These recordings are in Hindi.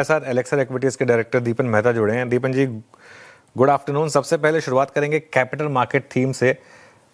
हमारे साथ एलेक्सर इक्विटीज के डायरेक्टर दीपन मेहता जुड़े हैं। दीपन जी, गुड आफ्टरनून। सबसे पहले शुरुआत करेंगे कैपिटल मार्केट थीम से।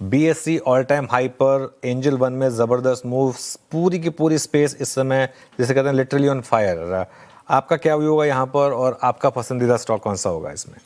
बीएससी ऑल टाइम हाई पर, एंजल वन में जबरदस्त मूव्स, पूरी की पूरी स्पेस इस समय जिसे कहते हैं लिटरली ऑन फायर। आपका क्या व्यू होगा यहाँ पर और आपका पसंदीदा स्टॉक कौन सा होगा इसमें?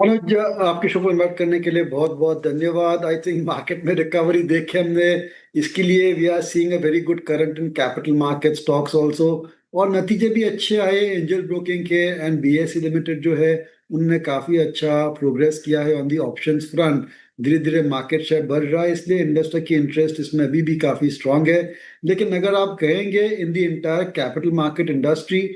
अनुज, आपके शो को इन्वाइट करने के लिए बहुत बहुत धन्यवाद। आई थिंक मार्केट में रिकवरी देखे हमने, इसके लिए we are seeing a very good current in capital market stocks also, और नतीजे भी अच्छे आए एंजल ब्रोकिंग के। एंड बीएससी लिमिटेड जो है उनने काफी अच्छा प्रोग्रेस किया है ऑन दी ऑप्शंस फ्रंट। धीरे धीरे मार्केट शेयर बढ़ रहा है, इसलिए इन्वेस्टर की इंटरेस्ट इसमें अभी भी काफी स्ट्रांग है। लेकिन अगर आप कहेंगे in the entire capital market industry,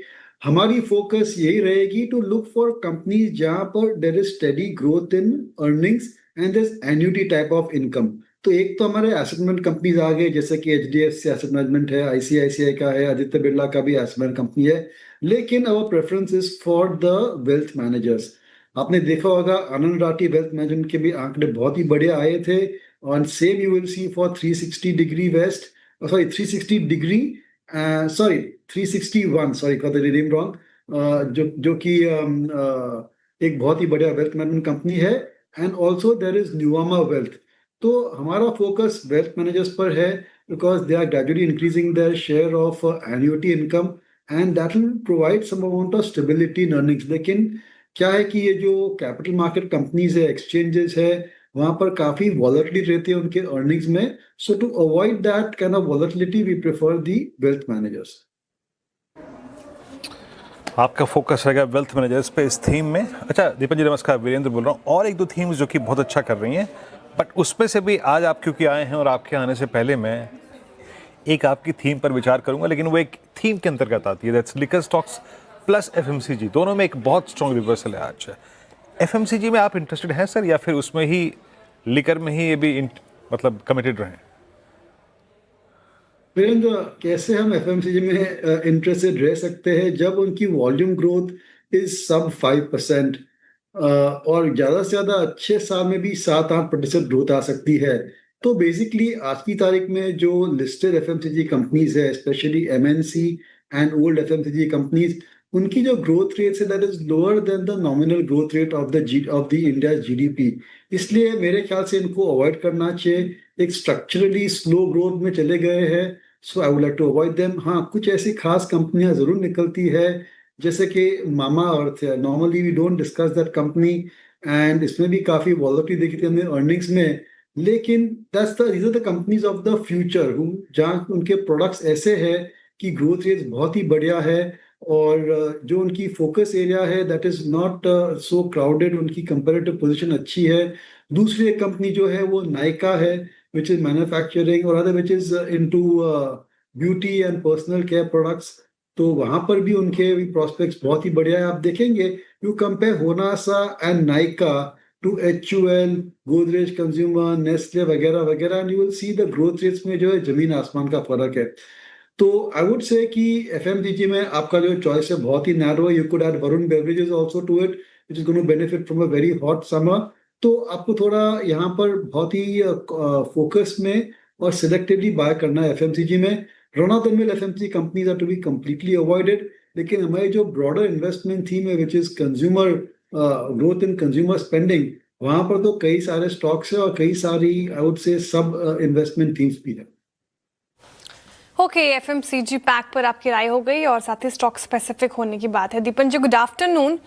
हमारी फोकस यही रहेगी टू लुक फॉर कंपनीज जहां पर there is steady growth in earnings and there is annuity type of income. तो एक तो हमारे एसेट मैनेजमेंट कंपनीज आ गए, जैसे कि एचडीएफसी एसेट मैनेजमेंट है, आईसीआईसीआई का है, आदित्य बिरला का भी एसेट मैनेजमेंट कंपनी है। लेकिन our preference is for the wealth managers. आपने देखा होगा आनंद राठी वेल्थ मैनेजमेंट के भी आंकड़े बहुत ही बढ़िया आए थे। और same you will see for 360 degree west, sorry 360 degree, sorry 361, sorry got the name wrong, जो कि एक बहुत ही बढ़िया वेल्थ मैनेजमेंट कंपनी है। And also there is Nuvama wealth. तो हमारा फोकस वेल्थ मैनेजर्स पर है, because they are gradually increasing their share of annuity income and that will provide some amount of stability in earnings. लेकिन क्या है कि ये जो कैपिटल मार्केट कंपनीज है, एक्सचेंजेस है, वहां पर काफी वॉलेटिलिटी रहती है उनके अर्निंग्स में। So to avoid that kind of volatility we prefer the wealth managers. आपका फोकस रहेगा वेल्थ मैनेजर्स पे इस थीम में। अच्छा दीपन जी नमस्कार, वीरेंद्र बोल रहा हूँ। और एक दो थीम्स जो कि बहुत अच्छा कर रही हैं, बट उसमें से भी आज आप क्योंकि आए हैं और आपके आने से पहले मैं एक आपकी थीम पर विचार करूंगा, लेकिन वो एक थीम के अंतर्गत आती है, that's liquor stocks plus FMCG. दोनों में एक बहुत स्ट्रॉन्ग रिवर्सल है आज। एफएमसीजी में आप इंटरेस्टेड हैं सर, या फिर उसमें ही लिकर में ही ये भी मतलब कमिटेड रहें? वीरेंद्र, कैसे हम एफएमसीजी में इंटरेस्टेड रह सकते हैं जब उनकी वॉल्यूम ग्रोथ इज सब 5%, और ज्यादा से ज्यादा अच्छे साल में भी 7-8% ग्रोथ आ सकती है। तो बेसिकली आज की तारीख में जो लिस्टेड एफएमसीजी कंपनीज है, specially MNC and old FMCG companies, उनकी जो ग्रोथ रेट है that is lower than the nominal growth rate of the India GDP. इसलिए मेरे ख्याल से इनको अवॉइड करना चाहिए। एक स्ट्रक्चरली स्लो ग्रोथ में चले गए हैं, so I would like to avoid them. हाँ, कुछ ऐसी खास कंपनियां जरूर निकलती है, जैसे कि मामा अर्थ है। Normally we don't discuss that company, and इसमें भी काफी वॉलेटिलिटी देखी थी हमने अर्निंग्स में। लेकिन these are the companies of the future, जहाँ उनके प्रोडक्ट्स ऐसे हैं कि ग्रोथ रेट बहुत ही बढ़िया है, और जो उनकी फोकस एरिया है that is not so crowded, उनकी कंपेरेटिव पोजीशन अच्छी है। दूसरी एक कंपनी जो है वो नायका है, which is manufacturing, और other which is into beauty and personal care products। तो वहां पर भी उनके भी प्रोस्पेक्ट्स बहुत ही बढ़िया है। आप देखेंगे, you compare Honasa and Nykaa to HUL, Godrej consumer, Nestle वगैरह वगैरह, and you will see the growth rates में जो है जमीन आसमान का फर्क है। तो आई वुड से कि एफएमसीजी में आपका जो चॉइस है बहुत ही नैरो है। You could add Varun beverages also to it, which is going to benefit from a very hot summer. तो आपको थोड़ा यहाँ पर बहुत ही फोकस में और सिलेक्टिवली बाय करना है एफएमसीजी में। Run of the mill FMCG companies are to be completely avoided. लेकिन हमारी जो ब्रॉडर इन्वेस्टमेंट थीम है, which is consumer growth in consumer spending, वहां पर तो कई सारे स्टॉक्स है और कई सारी आई वुड से सब इन्वेस्टमेंट थीम्स भी है। ओके, एफएमसीजी पैक पर आपकी राय हो गई और साथ ही स्टॉक स्पेसिफिक होने की बात है। दीपन जी गुड आफ्टरनून।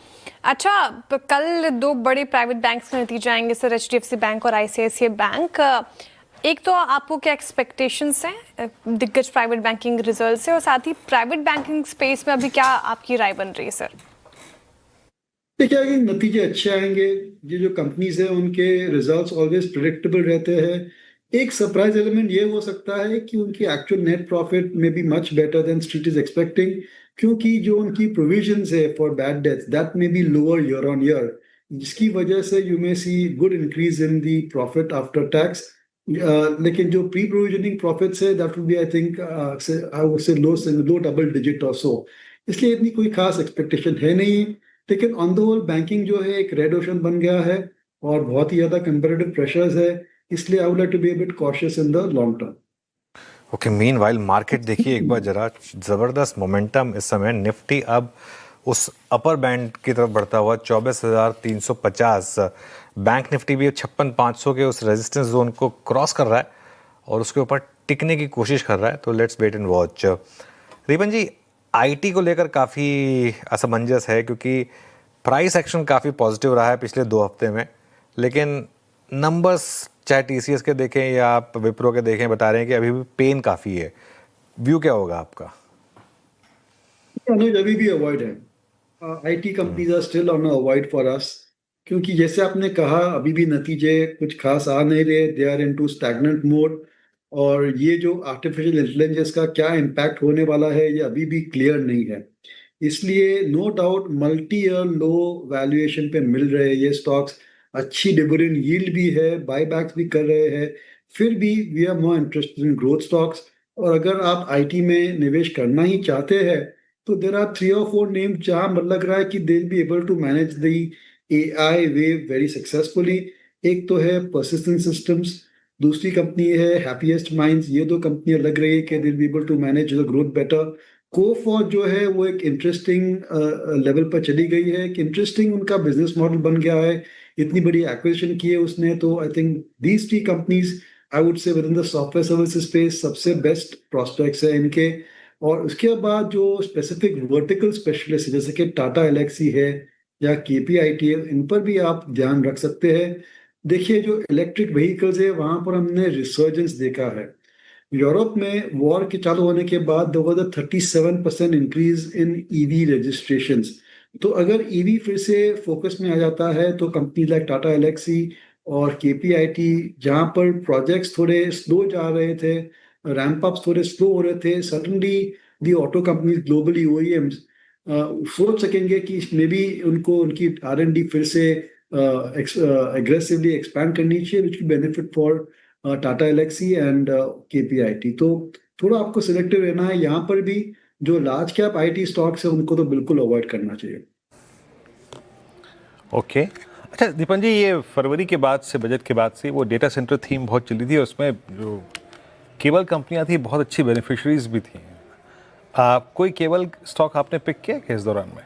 अच्छा, कल दो बड़े प्राइवेट बैंक्स के नतीजे आएंगे सर, एचडीएफसी बैंक और आईसीआईसीआई बैंक। एक तो आपको क्या एक्सपेक्टेशंस हैं दिग्गज प्राइवेट बैंकिंग रिजल्ट से, और साथ ही प्राइवेट बैंकिंग स्पेस में अभी क्या आपकी राय बन रही है सर? देखिए, अगर नतीजे अच्छे आएंगे, ये जो कंपनीज है उनके रिजल्ट्स ऑलवेज प्रिडिक्टेबल रहते हैं। एक सरप्राइज एलिमेंट ये हो सकता है कि उनकी एक्चुअल नेट प्रॉफिट में be much better than street is expecting, क्योंकि जो उनकी प्रोविजंस है for bad debts that may be lower year on year, जिसकी वजह से you may see good increase in the profit after tax. लेकिन जो प्री प्रोविजनिंग प्रॉफिट्स है that will be I think I would say low double digit और सो। इसलिए इतनी कोई खास एक्सपेक्टेशन है नहीं। लेकिन ऑन द होल बैंकिंग जो है एक रेड ओशन बन गया है और बहुत ही ज्यादा कंपेरेटिव प्रेशर्स है, इसलिए I would like to be a bit cautious in the long term. Okay, meanwhile market देखिए एक बार जरा, जबरदस्त मोमेंटम इस समय। निफ्टी अब उस अपर बैंड की तरफ बढ़ता हुआ 24,350, बैंक निफ्टी भी 56,500 के उस रेजिस्टेंस जोन को क्रॉस कर रहा है और उसके ऊपर टिकने की कोशिश कर रहा है। तो let's wait and watch. Ripan ji, IT को लेकर काफ़ी असमंजस है क्योंकि प्राइस एक्शन काफ़ी पॉजिटिव रहा है पिछले 2 हफ्ते में, लेकिन नंबर्स चाहे टीसीएस के देखें या आप विप्रो के देखें, बता रहे हैं कि अभी भी पेन काफ़ी है। व्यू क्या होगा आपका? अनुज, अभी भी अवॉइड है। IT companies are still on avoid for us, क्योंकि जैसे आपने कहा अभी भी नतीजे कुछ खास आ नहीं रहे, they are into stagnant mode. और ये जो आर्टिफिशियल इंटेलिजेंस का क्या इम्पैक्ट होने वाला है ये अभी भी क्लियर नहीं है। इसलिए नो डाउट मल्टी ईयर लो वैल्यूएशन पे मिल रहे हैं ये स्टॉक्स। अच्छी डिविडेंड यील्ड भी है, बायबैक्स भी कर रहे हैं, फिर भी we are more interested in growth stocks. और अगर आप आईटी में निवेश करना ही चाहते हैं तो देर आर 3 or 4 नेम जहां लग रहा है कि they will be able to manage the AI wave very successfully. एक तो है पर्सिस्टेंट सिस्टम्स, दूसरी कंपनी है हैप्पीएस्ट माइंड्स। ये 2 कंपनियां लग रही है कि they will be able to manage the growth better. Coforge जो है वो एक इंटरेस्टिंग लेवल पर चली गई है, कि इंटरेस्टिंग उनका बिजनेस मॉडल बन गया है, इतनी बड़ी एक्विजिशन की है उसने। तो I think these 3 companies I would से with in the software services space सबसे बेस्ट प्रोस्पेक्ट्स है इनके। और उसके बाद जो स्पेसिफिक वर्टिकल स्पेशलिस्ट जैसे कि टाटा एलेक्सी है या केपीआईटी है, इन पर भी आप ध्यान रख सकते हैं। देखिए जो इलेक्ट्रिक व्हीकल्स है वहां पर हमने रिसर्जेंस देखा है। यूरोप में वॉर के चालू होने के बाद there was a 37% increase in EV registrations. तो अगर ईवी फिर से फोकस में आ जाता है तो कंपनी लाइक टाटा एलेक्सी और केपीआईटी, जहां पर प्रोजेक्ट्स थोड़े स्लो जा रहे थे, रैंप अप्स थोड़े स्लो हो रहे थे, सडनली दी ऑटो कंपनीज ग्लोबली ओईएम्स सोच सकेंगे कि मे बी उनको उनकी आर&डी फिर से एग्रेसिवली एक्सपैंड करनी चाहिए, which will benefit for Tata Elxsi and KPIT. तो थोड़ा आपको सिलेक्टिव रहना है यहाँ पर भी। जो लार्ज कैप आईटी स्टॉक्स है उनको तो बिल्कुल अवॉइड करना चाहिए। ओके अच्छा दीपन जी, ये फरवरी के बाद से, बजट के बाद से वो डेटा सेंटर थीम बहुत चली थी और उसमें जो केबल कंपनियां थी बहुत अच्छी बेनिफिशरीज भी थी। कोई केबल स्टॉक आपने पिक किया क्या इस दौरान में?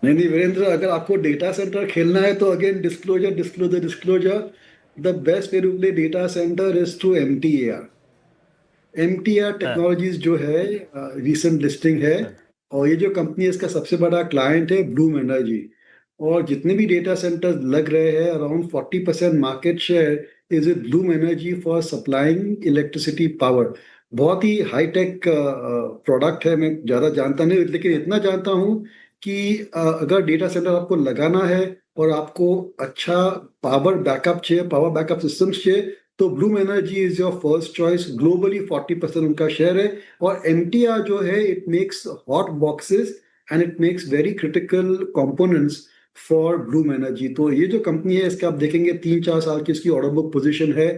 नहीं वीरेंद्र, अगर आपको डेटा सेंटर खेलना है तो again disclosure disclosure disclosure. The best way to play data center is through MTAR technologies जो है, रिसेंट लिस्टिंग है। और ये जो कंपनी है इसका सबसे बड़ा क्लाइंट है ब्लूम एनर्जी। और जितने भी डेटा सेंटर्स लग रहे हैं around 40% market share is with Bloom energy for supplying electricity power. बहुत ही हाई टेक प्रोडक्ट है। मैं ज़्यादा जानता नहीं, लेकिन इतना जानता हूँ कि अगर डेटा सेंटर आपको लगाना है और आपको अच्छा पावर बैकअप चाहिए, पावर बैकअप सिस्टम्स चाहिए, तो Bloom energy is your first choice. Globally 40% उनका शेयर है। और एमटीआर जो है it makes hot boxes and it makes very critical components for Bloom energy. तो ये जो कंपनी है इसका आप देखेंगे 3-4 साल की इसकी ऑर्डर बुक पोजीशन है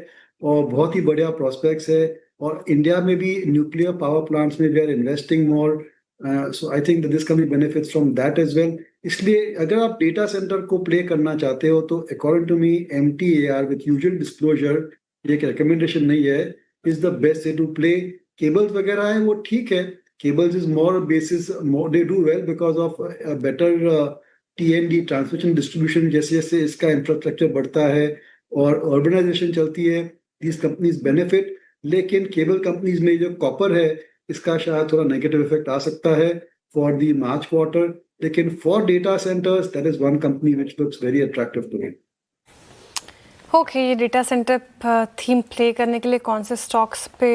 और बहुत ही बढ़िया प्रोस्पेक्ट्स है। और इंडिया में भी न्यूक्लियर पावर प्लांट्स में we are investing more, so I think this company benefits from that as well. इसलिए अगर आप डेटा सेंटर को प्ले करना चाहते हो तो according to me MTAR with usual disclosure, ये एक रिकमेंडेशन नहीं है, is the best way to play. Cables वगैरह है वो ठीक है, cables is more basis, more they do well because of better T and D transmission distribution. जैसे जैसे इसका इंफ्रास्ट्रक्चर बढ़ता है और अर्बनाइजेशन चलती है, दीज कंपनीज बेनिफिट। लेकिन केबल कंपनीज में जो कॉपर है इसका शायद थोड़ा नेगेटिव इफेक्ट आ सकता है फॉर द मार्च क्वार्टर। लेकिन for data centers that is one company which looks very attractive to me. Okay, ये डेटा सेंटर थीम प्ले करने के लिए कौन से स्टॉक्स पे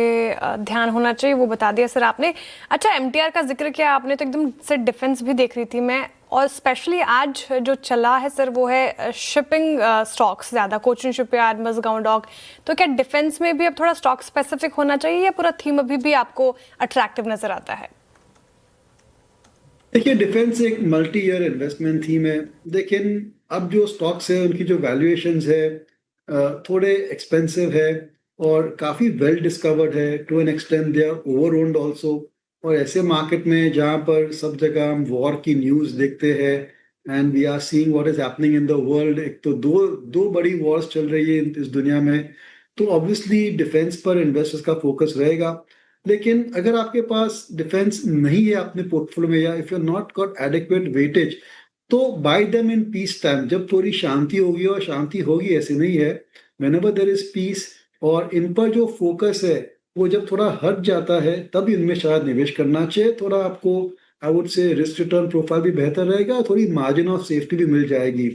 ध्यान होना चाहिए वो बता दिया सर आपने। अच्छा, एमटीआर का जिक्र किया आपने तो एकदम से डिफेंस भी देख रही थी मैं, और स्पेशली आज जो चला है सर वो है शिपिंग स्टॉक्स ज़्यादा, कोचिन शिपयार्ड, मज़गांव डॉक। तो क्या डिफेंस में भी अब थोड़ा स्टॉक स्पेसिफिक होना चाहिए या पूरा थीम अभी भी आपको अट्रैक्टिव नजर आता है? देखिए डिफेंस एक मल्टी ईयर इन्वेस्टमेंट थीम है, लेकिन अब जो स्टॉक्स है उनकी जो वैल्यूएशंस है थोड़े एक्सपेंसिव है और काफ़ी वेल डिस्कवर्ड है। To an extent they are over owned also. और ऐसे मार्केट में जहाँ पर सब जगह हम वॉर की न्यूज़ देखते हैं and we are seeing what is happening in the world. एक तो दो बड़ी वॉर्स चल रही है इस दुनिया में, तो ऑब्वियसली डिफेंस पर इन्वेस्टर्स का फोकस रहेगा। लेकिन अगर आपके पास डिफेंस नहीं है अपने पोर्टफोलियो में, या if you not got adequate weightage, तो buy them in peace time, जब थोड़ी शांति होगी, और शांति होगी ऐसे नहीं है, व्हेनेवर देयर इज पीस, और इन पर जो फोकस है वो जब थोड़ा हट जाता है, तब इनमें शायद निवेश करना चाहिए। थोड़ा आपको आई वुड से रिस्क रिटर्न प्रोफाइल भी बेहतर रहेगा, थोड़ी मार्जिन ऑफ सेफ्टी भी मिल जाएगी।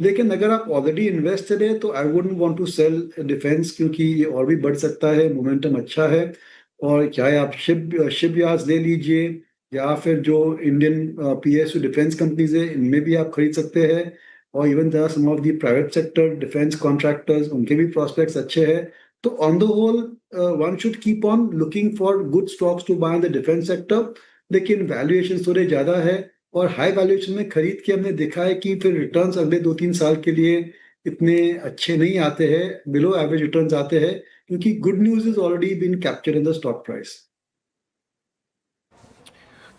लेकिन अगर आप ऑलरेडी इन्वेस्टेड है तो I wouldn't want to sell defence, क्योंकि ये और भी बढ़ सकता है, मोमेंटम अच्छा है। और चाहे आप शिप यार्ड्स ले लीजिए, या फिर जो इंडियन पीएसयू डिफेंस कंपनीज है, इनमें भी आप खरीद सकते हैं। और even there are some of the private sector defence contractors, उनके भी प्रोस्पेक्ट्स अच्छे हैं। तो on the whole one should keep on looking for good stocks to buy in the defence sector. लेकिन वैल्यूएशन थोड़े ज़्यादा है, और हाई वैल्यूएशन में खरीद के हमने देखा है कि फिर रिटर्न्स अगले 2-3 साल के लिए इतने अच्छे नहीं आते हैं, बिलो एवरेज रिटर्न्स आते हैं, क्योंकि good news is already been captured in the stock price.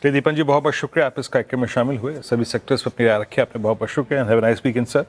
चलिए दीपन जी, बहुत बहुत शुक्रिया, आप इस कार्यक्रम में शामिल हुए, सभी सेक्टर्स पर अपनी राय रखी आपने, बहुत बहुत शुक्रिया। Have a nice weekend sir.